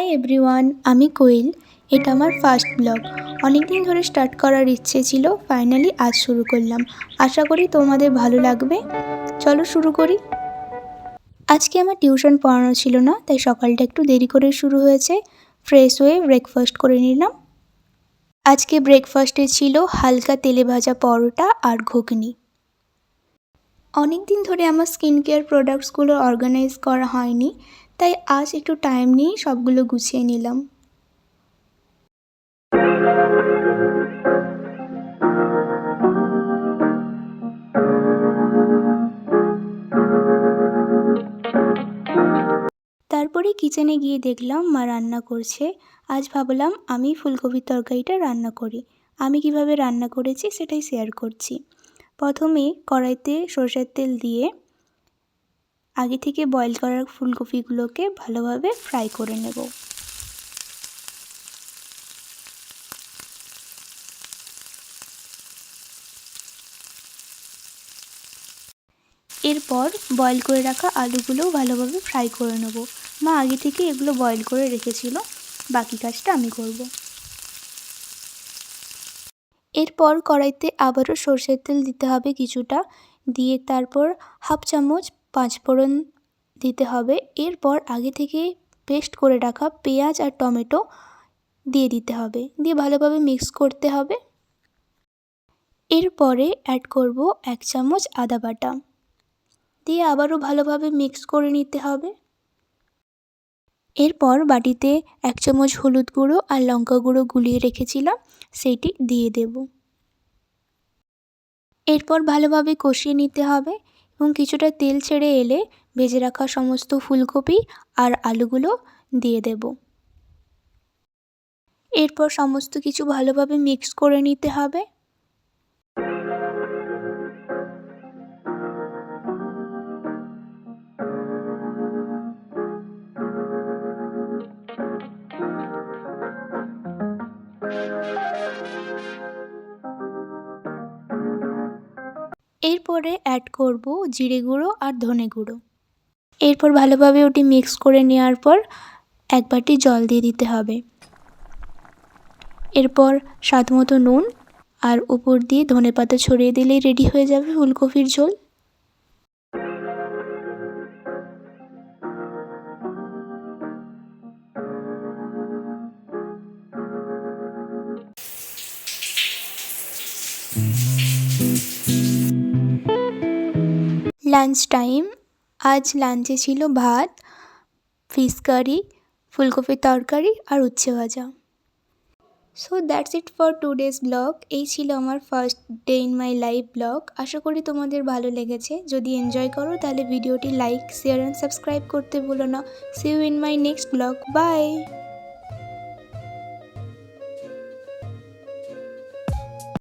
Hi everyone, আমি কোয়েল। এটা আমার ফার্স্ট ব্লগ। অনেক দিন ধরে স্টার্ট করার ইচ্ছে ছিল, ফাইনালি আজ শুরু করলাম। আশা করি তোমাদের ভালো লাগবে। চলো শুরু করি। আজকে আমার টিউশন পড়ানো ছিল না, তাই সকালটা একটু দেরি করে শুরু হয়েছে। ফ্রেশ হয়ে ব্রেকফাস্ট করে নিলাম। আজকে ব্রেকফাস্টে ছিল হালকা তেলে ভাজা পরোটা আর ঘুগনি। অনেক দিন ধরে আমার স্কিন কেয়ার প্রোডাক্টসগুলো অর্গানাইজ করা হয়নি, তাই আজ একটু টাইম নিয়ে সবগুলো গুছিয়ে নিলাম। তারপরে কিচেনে গিয়ে দেখলাম মা রান্না করছে। আজ ভাবলাম আমি ফুলকপির তরকারিটা রান্না করি। আমি কিভাবে রান্না করেছি সেটাই শেয়ার করছি। প্রথমে কড়াইতে সরষের তেল দিয়ে আগে থেকে বয়েল করা ফুলকপিগুলোকে ভালোভাবে ফ্রাই করে নেব। এরপর বয়েল করে রাখা আলুগুলোও ভালোভাবে ফ্রাই করে নেব। মা আগে থেকে এগুলো বয়েল করে রেখেছিল, বাকি কাজটা আমি করব। এরপর কড়াইতে আবারও সরষের তেল দিতে হবে কিছুটা, দিয়ে তারপর হাফ চামচ পাঁচফোড়ন দিতে হবে। এরপর আগে থেকে পেস্ট করে রাখা পেঁয়াজ আর টমেটো দিয়ে দিতে হবে, দিয়ে ভালোভাবে মিক্স করতে হবে। এরপরে অ্যাড করব 1 চামচ আদা বাটা, দিয়ে আবারও ভালোভাবে মিক্স করে নিতে হবে। এরপর বাটিতে 1 চামচ হলুদ গুঁড়ো আর লঙ্কা গুঁড়ো গুলিয়ে রেখেছিলাম, সেইটি দিয়ে দেব। এরপর ভালোভাবে কষিয়ে নিতে হবে এবং কিছুটা তেল ছেড়ে এলে ভেজে রাখা সমস্ত ফুলকপি আর আলুগুলো দিয়ে দেব। এরপর সমস্ত কিছু ভালোভাবে মিক্স করে নিতে হবে। এরপরে অ্যাড করব জিরে গুঁড়ো আর ধনে গুঁড়ো। এরপর ভালোভাবে ওটি মিক্স করে নেওয়ার পর 1 বাটি জল দিয়ে দিতে হবে। এরপর স্বাদমতো নুন আর উপর দিয়ে ধনেপাতা ছড়িয়ে দিলেই রেডি হয়ে যাবে ফুলকপির ঝোল। Lunch time. আজ লাঞ্চে ছিল ভাত, ফিশ কারি, ফুলকপির তরকারি আর উচ্ছে ভাজা। So that's it for today's blog. এই ছিল আমার first day in my life blog. আশা করি তোমাদের ভালো লেগেছে। যদি এনজয় করো তাহলে ভিডিওটি লাইক, শেয়ার অ্যান্ড সাবস্ক্রাইব করতে ভুলো না। See you in my next blog. By.